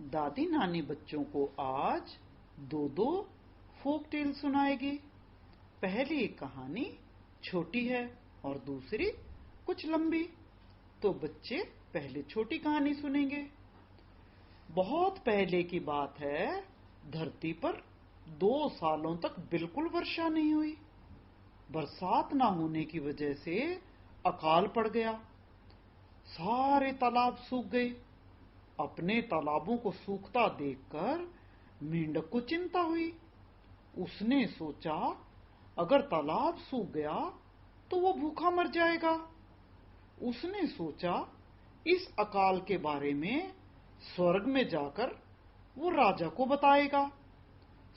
दादी नानी बच्चों को आज दो फोक टेल सुनाएगी। पहली कहानी छोटी है और दूसरी कुछ लंबी। तो बच्चे पहले छोटी कहानी सुनेंगे। बहुत पहले की बात है, धरती पर 2 सालों तक बिल्कुल वर्षा नहीं हुई। बरसात ना होने की वजह से अकाल पड़ गया। सारे तालाब सूख गए। अपने तालाबों को सूखता देखकर मेंढक को चिंता हुई। उसने सोचा, अगर तालाब सूख गया तो वो भूखा मर जाएगा। उसने सोचा, इस अकाल के बारे में स्वर्ग में जाकर वो राजा को बताएगा।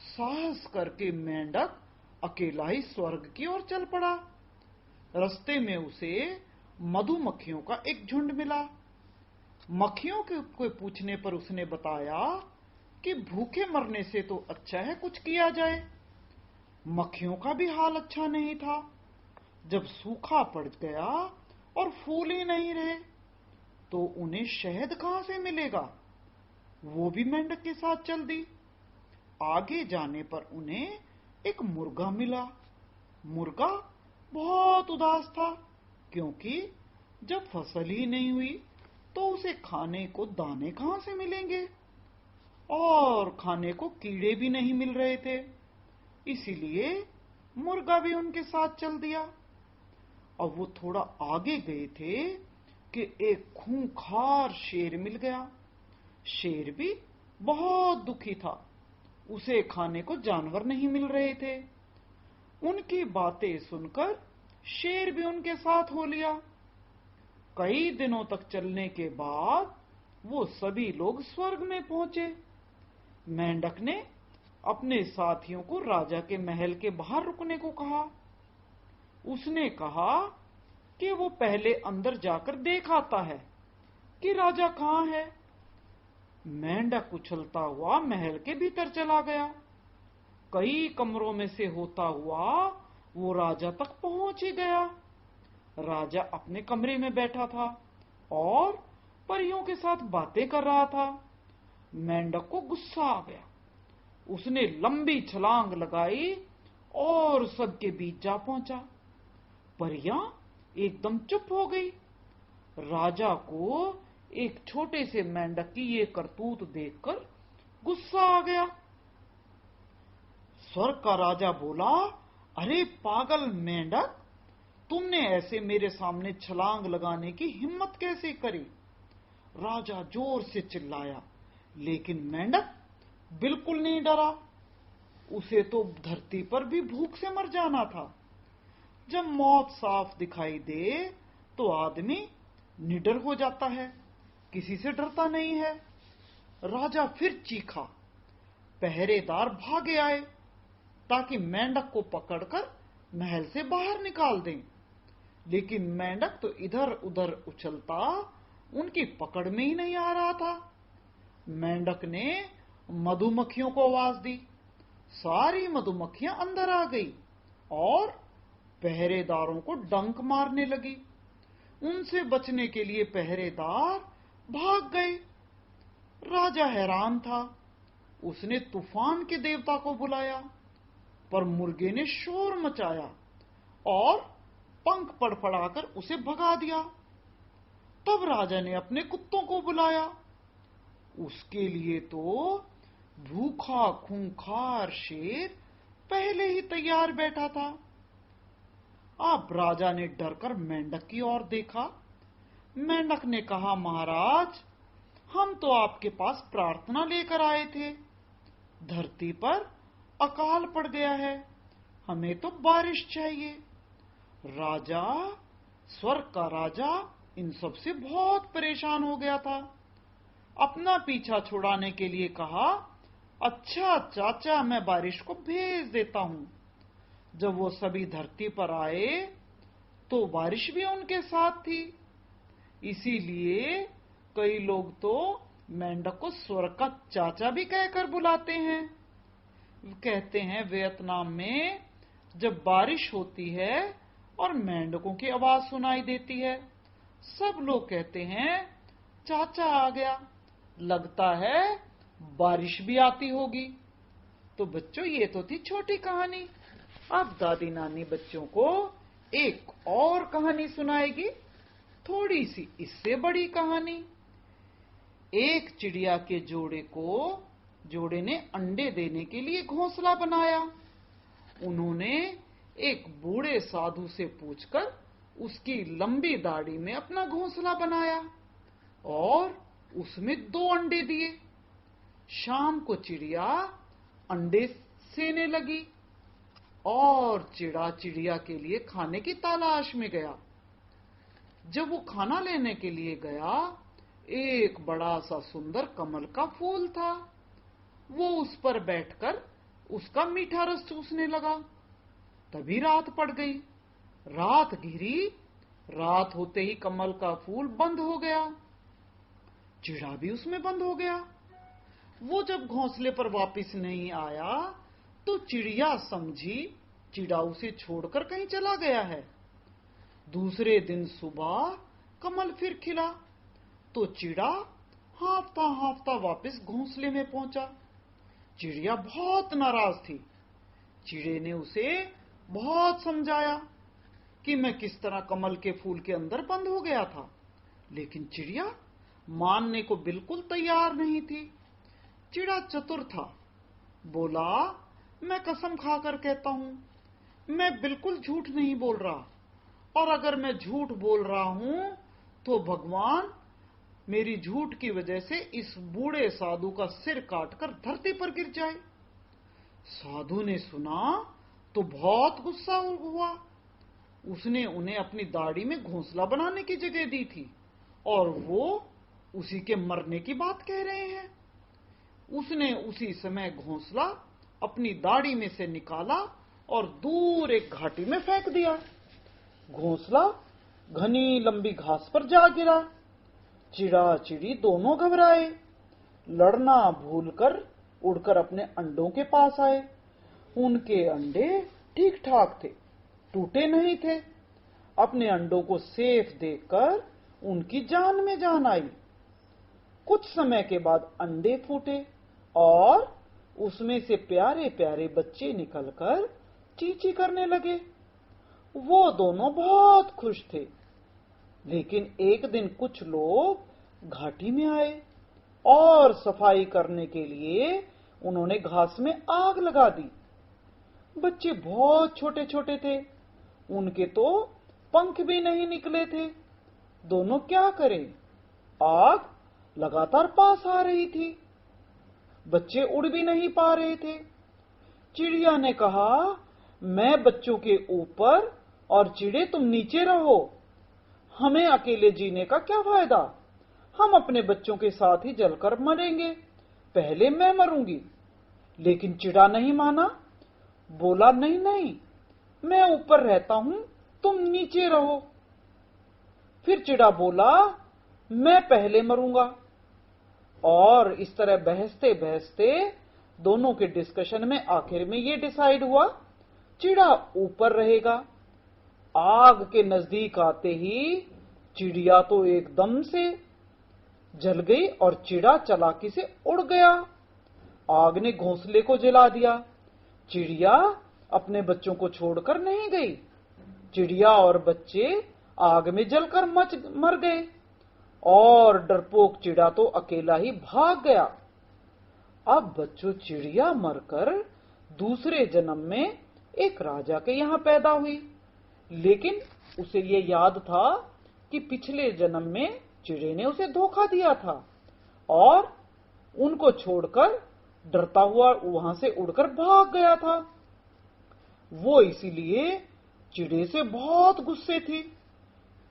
साहस करके मेंढक अकेला ही स्वर्ग की ओर चल पड़ा। रास्ते में उसे मधुमक्खियों का एक झुंड मिला। मक्खियों के पूछने पर उसने बताया कि भूखे मरने से तो अच्छा है कुछ किया जाए। मक्खियों का भी हाल अच्छा नहीं था। जब सूखा पड़ गया और फूल ही नहीं रहे तो उन्हें शहद कहां से मिलेगा। वो भी मेंढक के साथ चल दी। आगे जाने पर उन्हें एक मुर्गा मिला। मुर्गा बहुत उदास था, क्योंकि जब फसल ही नहीं हुई तो उसे खाने को दाने कहां से मिलेंगे, और खाने को कीड़े भी नहीं मिल रहे थे। इसीलिए मुर्गा भी उनके साथ चल दिया। अब वो थोड़ा आगे गए थे कि एक खूंखार शेर मिल गया। शेर भी बहुत दुखी था। उसे खाने को जानवर नहीं मिल रहे थे। उनकी बातें सुनकर शेर भी उनके साथ हो लिया। कई दिनों तक चलने के बाद वो सभी लोग स्वर्ग में पहुंचे। मेंढक ने अपने साथियों को राजा के महल के बाहर रुकने को कहा। उसने कहा कि वो पहले अंदर जाकर देख आता है कि राजा कहां है। मेंढक उछलता हुआ महल के भीतर चला गया। कई कमरों में से होता हुआ वो राजा तक पहुंच ही गया। राजा अपने कमरे में बैठा था और परियों के साथ बातें कर रहा था। मेंढक को गुस्सा आ गया। उसने लंबी छलांग लगाई और सबके बीच जा पहुंचा। परियां एकदम चुप हो गई। राजा को एक छोटे से मेंढक की ये करतूत देखकर गुस्सा आ गया। स्वर्ग का राजा बोला, अरे पागल मेंढक, तुमने ऐसे मेरे सामने छलांग लगाने की हिम्मत कैसे करी। राजा जोर से चिल्लाया, लेकिन मेंढक बिल्कुल नहीं डरा। उसे तो धरती पर भी भूख से मर जाना था। जब मौत साफ दिखाई दे तो आदमी निडर हो जाता है, किसी से डरता नहीं है। राजा फिर चीखा। पहरेदार भागे आए ताकि मेंढक को पकड़कर महल से बाहर निकाल दें, लेकिन मेंढक तो इधर उधर उछलता उनकी पकड़ में ही नहीं आ रहा था। मेंढक ने मधुमक्खियों को आवाज दी। सारी मधुमक्खियां अंदर आ गई और पहरेदारों को डंक मारने लगी। उनसे बचने के लिए पहरेदार भाग गए। राजा हैरान था। उसने तूफान के देवता को बुलाया, पर मुर्गे ने शोर मचाया और पंख फड़फड़ाकर उसे भगा दिया। तब राजा ने अपने कुत्तों को बुलाया। उसके लिए तो भूखा खूंखार शेर पहले ही तैयार बैठा था। अब राजा ने डरकर मेंढक की ओर देखा। मेंढक ने कहा, महाराज, हम तो आपके पास प्रार्थना लेकर आए थे। धरती पर अकाल पड़ गया है, हमें तो बारिश चाहिए। राजा, स्वर्ग का राजा, इन सब से बहुत परेशान हो गया था। अपना पीछा छुड़ाने के लिए कहा, अच्छा चाचा, मैं बारिश को भेज देता हूं। जब वो सभी धरती पर आए तो बारिश भी उनके साथ थी। इसीलिए कई लोग तो मेंढक को स्वर्ग का चाचा भी कहकर बुलाते हैं। कहते हैं वियतनाम में जब बारिश होती है और मेंढकों की आवाज सुनाई देती है, सब लोग कहते हैं, चाचा आ गया। लगता है बारिश भी आती होगी। तो बच्चों, ये तो थी छोटी कहानी। अब दादी नानी बच्चों को एक और कहानी सुनाएगी, थोड़ी सी इससे बड़ी कहानी। एक चिड़िया के जोड़े ने अंडे देने के लिए घोंसला बनाया। उन्होंने एक बूढ़े साधु से पूछकर उसकी लंबी दाढ़ी में अपना घोंसला बनाया और उसमें 2 अंडे दिए। शाम को चिड़िया अंडे सेने लगी और चिड़िया के लिए खाने की तलाश में गया। जब वो खाना लेने के लिए गया, एक बड़ा सा सुंदर कमल का फूल था। वो उस पर बैठकर उसका मीठा रस चूसने लगा। तभी रात पड़ गई। रात घिरी। रात होते ही कमल का फूल बंद हो गया। चिड़ा भी उसमें बंद हो गया। वो जब घोंसले पर वापस नहीं आया तो चिड़िया समझी चिड़ा उसे छोड़कर कहीं चला गया है। दूसरे दिन सुबह कमल फिर खिला तो चिड़ा हांफता हांफता वापस घोंसले में पहुंचा। चिड़िया बहुत नाराज थी। चिड़े ने उसे बहुत समझाया कि मैं किस तरह कमल के फूल के अंदर बंद हो गया था, लेकिन चिड़िया मानने को बिल्कुल तैयार नहीं थी। चिड़ा चतुर था। बोला, मैं कसम खाकर कहता हूं, मैं बिल्कुल झूठ नहीं बोल रहा, और अगर मैं झूठ बोल रहा हूं तो भगवान मेरी झूठ की वजह से इस बूढ़े साधु का सिर काटकर धरती पर गिर जाए। साधु ने सुना तो बहुत गुस्सा हुआ। उसने उन्हें अपनी दाढ़ी में घोंसला बनाने की जगह दी थी और वो उसी के मरने की बात कह रहे हैं। उसने उसी समय घोंसला अपनी दाढ़ी में से निकाला और दूर एक घाटी में फेंक दिया। घोंसला घनी लंबी घास पर जा गिरा। चिड़ा चिड़ी दोनों घबराए। लड़ना भूलकर उड़कर अपने अंडों के पास आए। उनके अंडे ठीक ठाक थे, टूटे नहीं थे। अपने अंडों को सेफ देखकर उनकी जान में जान आई। कुछ समय के बाद अंडे फूटे और उसमें से प्यारे प्यारे बच्चे निकलकर चींची करने लगे। वो दोनों बहुत खुश थे। लेकिन एक दिन कुछ लोग घाटी में आए और सफाई करने के लिए उन्होंने घास में आग लगा दी। बच्चे बहुत छोटे छोटे थे, उनके तो पंख भी नहीं निकले थे। दोनों क्या करें? आग लगातार पास आ रही थी। बच्चे उड़ भी नहीं पा रहे थे। चिड़िया ने कहा, मैं बच्चों के ऊपर और चिड़े तुम नीचे रहो। हमें अकेले जीने का क्या फायदा? हम अपने बच्चों के साथ ही जलकर मरेंगे। पहले मैं मरूंगी। लेकिन चिड़ा नहीं माना। बोला, नहीं नहीं, मैं ऊपर रहता हूं, तुम नीचे रहो। फिर चिड़ा बोला, मैं पहले मरूंगा। और इस तरह बहसते बहसते दोनों के डिस्कशन में आखिर में ये डिसाइड हुआ, चिड़ा ऊपर रहेगा। आग के नजदीक आते ही चिड़िया तो एकदम से जल गई और चिड़ा चालाकी से उड़ गया। आग ने घोंसले को जला दिया। चिड़िया अपने बच्चों को छोड़कर नहीं गई। चिड़िया और बच्चे आग में जलकर मर गए और डरपोक चिड़ा तो अकेला ही भाग गया। अब बच्चों, चिड़िया मरकर दूसरे जन्म में एक राजा के यहां पैदा हुई। लेकिन उसे ये याद था कि पिछले जन्म में चिड़े ने उसे धोखा दिया था और उनको छोड़कर डरता हुआ वहां से उड़कर भाग गया था। वो इसीलिए चिड़े से बहुत गुस्से थी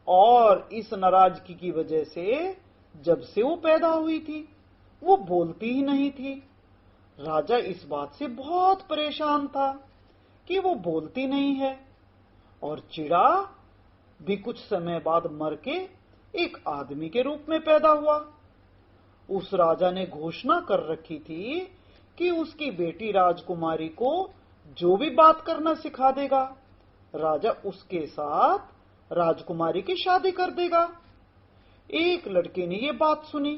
और इस नाराजगी की वजह से जब से वो पैदा हुई थी वो बोलती ही नहीं थी। राजा इस बात से बहुत परेशान था कि वो बोलती नहीं है। और चिड़ा भी कुछ समय बाद मर के एक आदमी के रूप में पैदा हुआ। उस राजा ने घोषणा कर रखी थी कि उसकी बेटी राजकुमारी को जो भी बात करना सिखा देगा, राजा उसके साथ राजकुमारी की शादी कर देगा। एक लड़के ने ये बात सुनी।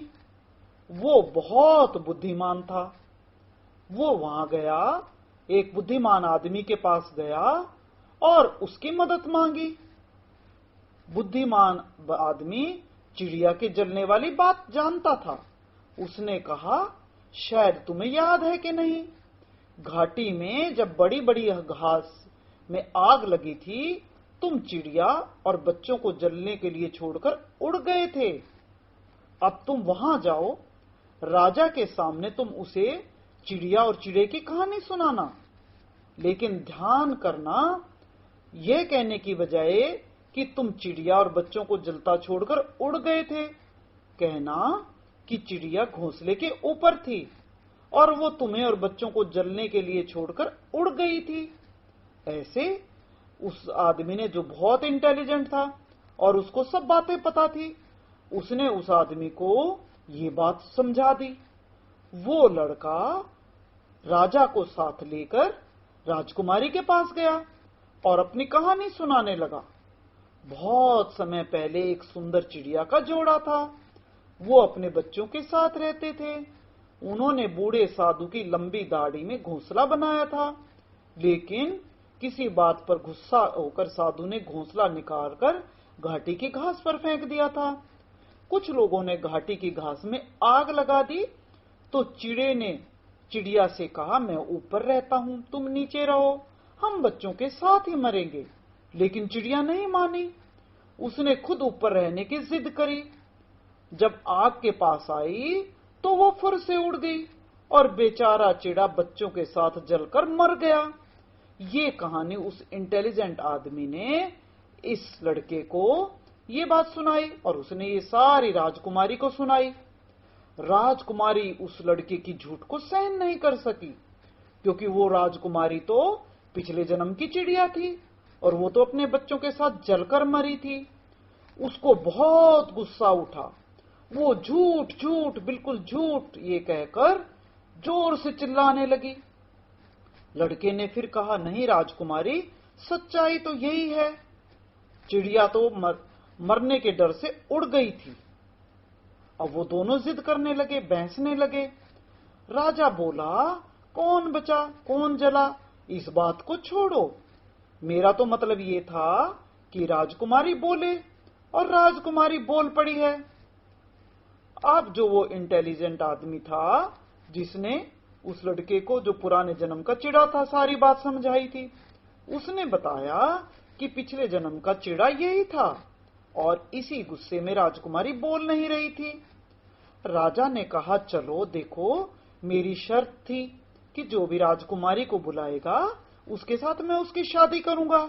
वो बहुत बुद्धिमान था। वो वहां गया, एक बुद्धिमान आदमी के पास गया और उसकी मदद मांगी। बुद्धिमान आदमी चिड़िया के जलने वाली बात जानता था। उसने कहा, शायद तुम्हें याद है कि नहीं, घाटी में जब बड़ी बड़ी घास में आग लगी थी, तुम चिड़िया और बच्चों को जलने के लिए छोड़कर उड़ गए थे। अब तुम वहां जाओ, राजा के सामने तुम उसे चिड़िया और चिड़े की कहानी सुनाना, लेकिन ध्यान करना, यह कहने की बजाय कि तुम चिड़िया और बच्चों को जलता छोड़कर उड़ गए थे, कहना कि चिड़िया घोंसले के ऊपर थी और वो तुम्हें और बच्चों को जलने के लिए छोड़कर उड़ गई थी। ऐसे उस आदमी ने, जो बहुत इंटेलिजेंट था और उसको सब बातें पता थी, उसने उस आदमी को ये बात समझा दी। वो लड़का राजा को साथ लेकर राजकुमारी के पास गया और अपनी कहानी सुनाने लगा। बहुत समय पहले एक सुंदर चिड़िया का जोड़ा था। वो अपने बच्चों के साथ रहते थे। उन्होंने बूढ़े साधु की लंबी दाढ़ी में घोंसला बनाया था, लेकिन किसी बात पर गुस्सा होकर साधु ने घोंसला निकालकर घाटी की घास पर फेंक दिया था। कुछ लोगों ने घाटी की घास में आग लगा दी, तो चिड़े ने चिड़िया से कहा, मैं ऊपर रहता हूं, तुम नीचे रहो, हम बच्चों के साथ ही मरेंगे। लेकिन चिड़िया नहीं मानी, उसने खुद ऊपर रहने की जिद करी। जब आग के पास आई तो वो फुर से उड़ गई और बेचारा चिड़ा बच्चों के साथ जलकर मर गया। ये कहानी उस इंटेलिजेंट आदमी ने इस लड़के को ये बात सुनाई और उसने ये सारी राजकुमारी को सुनाई। राजकुमारी उस लड़के की झूठ को सहन नहीं कर सकी, क्योंकि वो राजकुमारी तो पिछले जन्म की चिड़िया थी और वो तो अपने बच्चों के साथ जलकर मरी थी। उसको बहुत गुस्सा उठा। वो झूठ झूठ बिल्कुल झूठ ये कहकर जोर से चिल्लाने लगी। लड़के ने फिर कहा, नहीं राजकुमारी, सच्चाई तो यही है, चिड़िया तो मरने के डर से उड़ गई थी। अब वो दोनों जिद करने लगे, बहसने लगे। राजा बोला, कौन बचा कौन जला, इस बात को छोड़ो, मेरा तो मतलब ये था कि राजकुमारी बोले और राजकुमारी बोल पड़ी है। अब जो वो इंटेलिजेंट आदमी था, जिसने उस लड़के को, जो पुराने जन्म का चिड़ा था, सारी बात समझाई थी, उसने बताया कि पिछले जन्म का चिड़ा यही था और इसी गुस्से में राजकुमारी बोल नहीं रही थी। राजा ने कहा, चलो देखो, मेरी शर्त थी कि जो भी राजकुमारी को बुलाएगा उसके साथ मैं उसकी शादी करूंगा,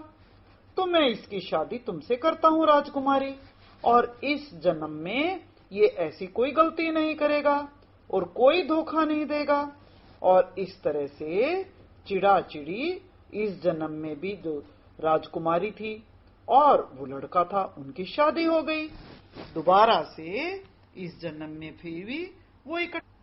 तो मैं इसकी शादी तुमसे करता हूं राजकुमारी, और इस जन्म में ये ऐसी कोई गलती नहीं करेगा और कोई धोखा नहीं देगा। और इस तरह से चिड़ा चिड़ी इस जन्म में भी जो राजकुमारी थी और वो लड़का था, उनकी शादी हो गई। दोबारा से इस जन्म में फिर भी वो इकट्ठे